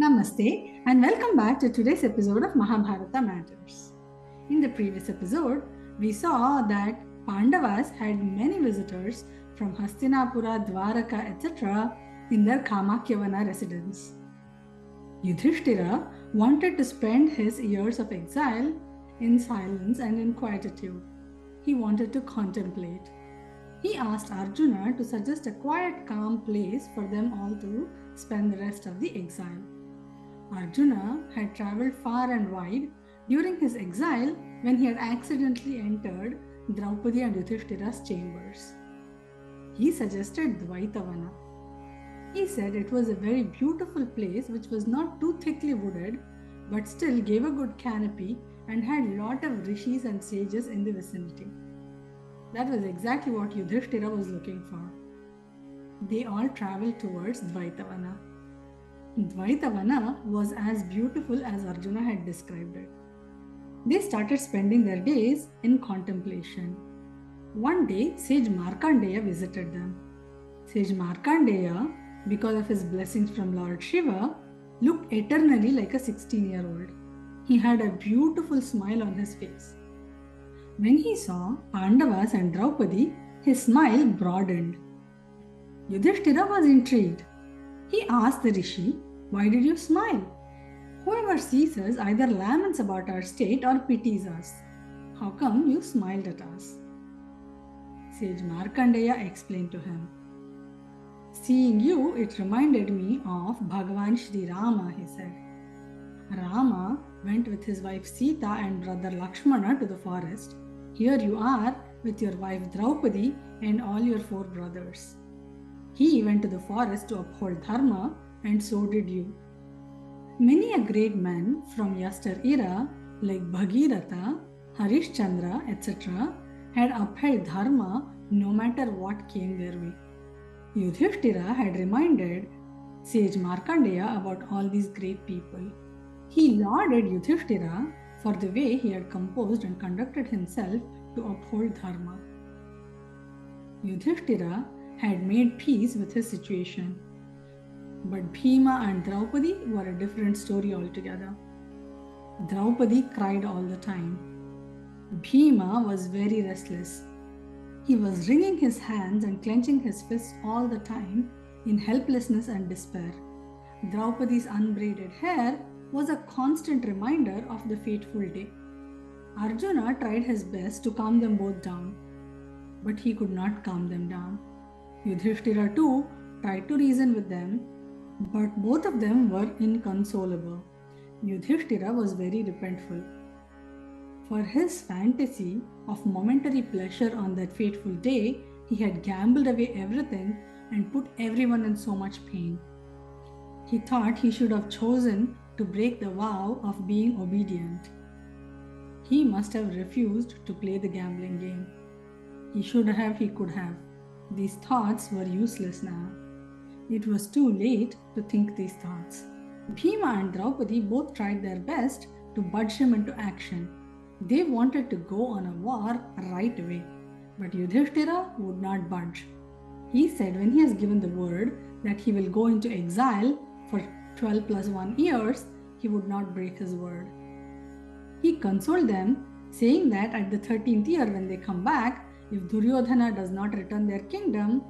Namaste and welcome back to today's episode of Mahabharata Matters. In the previous episode, we saw that Pandavas had many visitors from Hastinapura, Dwaraka, etc. in their Dwaita-vana residence. Yudhishthira wanted to spend his years of exile in silence and in quietude. He wanted to contemplate. He asked Arjuna to suggest a quiet, calm place for them all to spend the rest of the exile. Arjuna had travelled far and wide during his exile when he had accidentally entered Draupadi and Yudhishthira's chambers. He suggested Dwaita-vana. He said it was a very beautiful place which was not too thickly wooded but still gave a good canopy and had a lot of rishis and sages in the vicinity. That was exactly what Yudhishthira was looking for. They all travelled towards Dwaita-vana. Dwaita-vana was as beautiful as Arjuna had described it. They started spending their days in contemplation. One day, sage Markandeya visited them. Sage Markandeya, because of his blessings from Lord Shiva, looked eternally like a 16-year-old. He had a beautiful smile on his face. When he saw Pāṇḍavas and Draupadi, his smile broadened. Yudhishthira was intrigued. He asked the rishi, "Why did you smile? Whoever sees us either laments about our state or pities us. How come you smiled at us?" Sage Markandeya explained to him, "Seeing you, it reminded me of Bhagavan Shri Rama," he said. Rama went with his wife Sita and brother Lakshmana to the forest. Here you are with your wife Draupadi and all your 4 brothers. He went to the forest to uphold dharma, and so did you. Many a great man from yester-era like Bhagiratha, Harishchandra, etc. had upheld dharma no matter what came their way. Yudhishthira had reminded sage Markandeya about all these great people. He lauded Yudhishthira for the way he had composed and conducted himself to uphold dharma. Yudhishthira had made peace with his situation. But Bhima and Draupadi were a different story altogether. Draupadi cried all the time. Bhima was very restless. He was wringing his hands and clenching his fists all the time in helplessness and despair. Draupadi's unbraided hair was a constant reminder of the fateful day. Arjuna tried his best to calm them both down, but he could not calm them down. Yudhishthira too tried to reason with them, but both of them were inconsolable. Yudhishthira was very repentful. For his fantasy of momentary pleasure on that fateful day, he had gambled away everything and put everyone in so much pain. He thought he should have chosen to break the vow of being obedient. He must have refused to play the gambling game. He should have, he could have. These thoughts were useless now. It was too late to think these thoughts. Bhima and Draupadi both tried their best to budge him into action. They wanted to go on a war right away, but Yudhishthira would not budge. He said when he has given the word that he will go into exile for 12 plus 1 years, he would not break his word. He consoled them, saying that at the 13th year when they come back, if Duryodhana does not return their kingdom,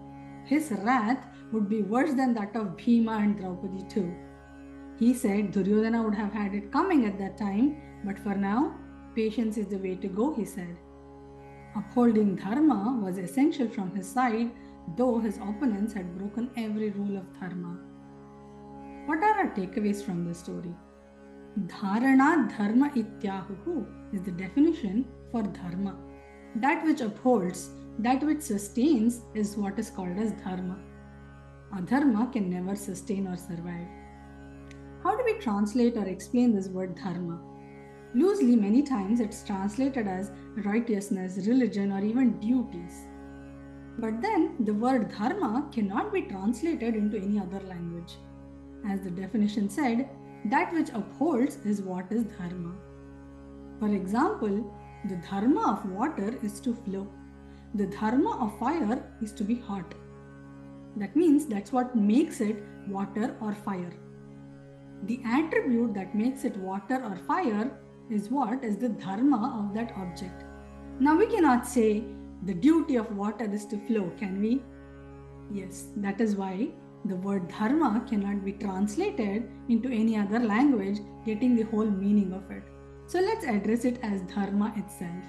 his wrath would be worse than that of Bhima and Draupadi too. He said Duryodhana would have had it coming at that time, but for now, patience is the way to go, he said. Upholding dharma was essential from his side, though his opponents had broken every rule of dharma. What are our takeaways from this story? Dharana dharma ityahuhu is the definition for dharma. That which upholds, that which sustains is what is called as dharma. Adharma can never sustain or survive. How do we translate or explain this word dharma? Loosely, many times it's translated as righteousness, religion, or even duties. But then the word dharma cannot be translated into any other language. As the definition said, that which upholds is what is dharma. For example, the dharma of water is to flow. The dharma of fire is to be hot. That means that's what makes it water or fire. The attribute that makes it water or fire is what is the dharma of that object. Now we cannot say the duty of water is to flow, can we? Yes, that is why the word dharma cannot be translated into any other language, getting the whole meaning of it. So let's address it as dharma itself.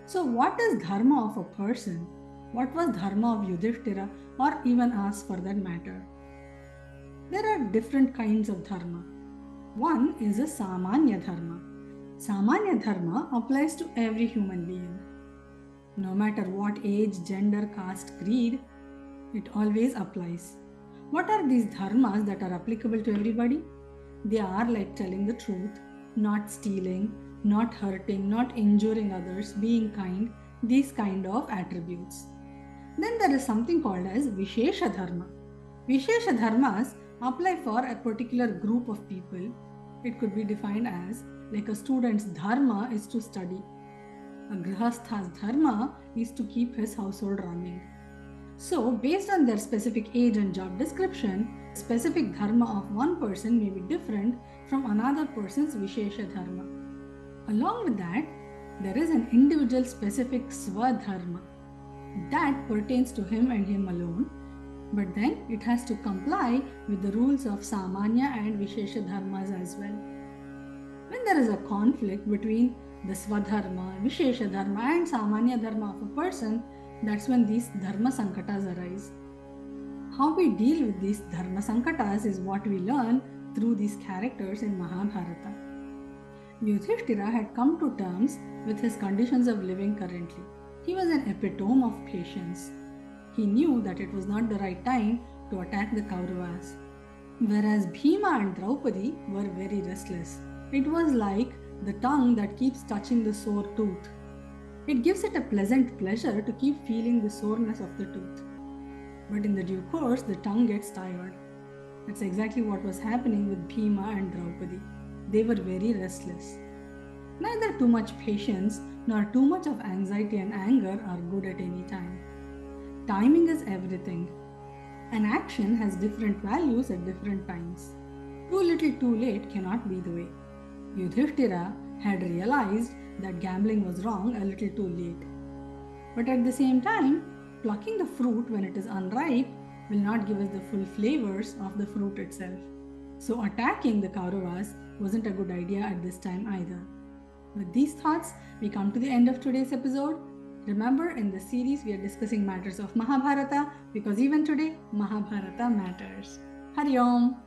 So what is dharma of a person? What was dharma of Yudhishthira, or even us for that matter? There are different kinds of dharma. One is a samanya dharma. Samanya dharma applies to every human being. No matter what age, gender, caste, creed, it always applies. What are these dharmas that are applicable to everybody? They are like telling the truth, not stealing, not hurting, not injuring others, being kind, these kind of attributes. Then there is something called as Vishesha Dharma. Vishesha Dharmas apply for a particular group of people. It could be defined as like a student's dharma is to study. A grihastha's dharma is to keep his household running. So based on their specific age and job description, the specific dharma of one person may be different from another person's Vishesha Dharma. Along with that, there is an individual specific Swadharma that pertains to him and him alone, but then it has to comply with the rules of Samanya and Vishesha Dharmas as well. When there is a conflict between the Swadharma, Vishesha Dharma and Samanya Dharma of a person, that's when these Dharma Sankatas arise. How we deal with these Dharma Sankatas is what we learn through these characters in Mahabharata. Yudhishthira had come to terms with his conditions of living currently. He was an epitome of patience. He knew that it was not the right time to attack the Kauravas. Whereas Bhima and Draupadi were very restless. It was like the tongue that keeps touching the sore tooth. It gives it a pleasant pleasure to keep feeling the soreness of the tooth. But in the due course, the tongue gets tired. That's exactly what was happening with Bhima and Draupadi. They were very restless. Neither too much patience nor too much of anxiety and anger are good at any time. Timing is everything. An action has different values at different times. Too little too late cannot be the way. Yudhishthira had realized that gambling was wrong a little too late. But at the same time, plucking the fruit when it is unripe will not give us the full flavors of the fruit itself. So attacking the Kauravas wasn't a good idea at this time either. With these thoughts, we come to the end of today's episode. Remember, in this series, we are discussing matters of Mahabharata because even today, Mahabharata matters. Hari Om!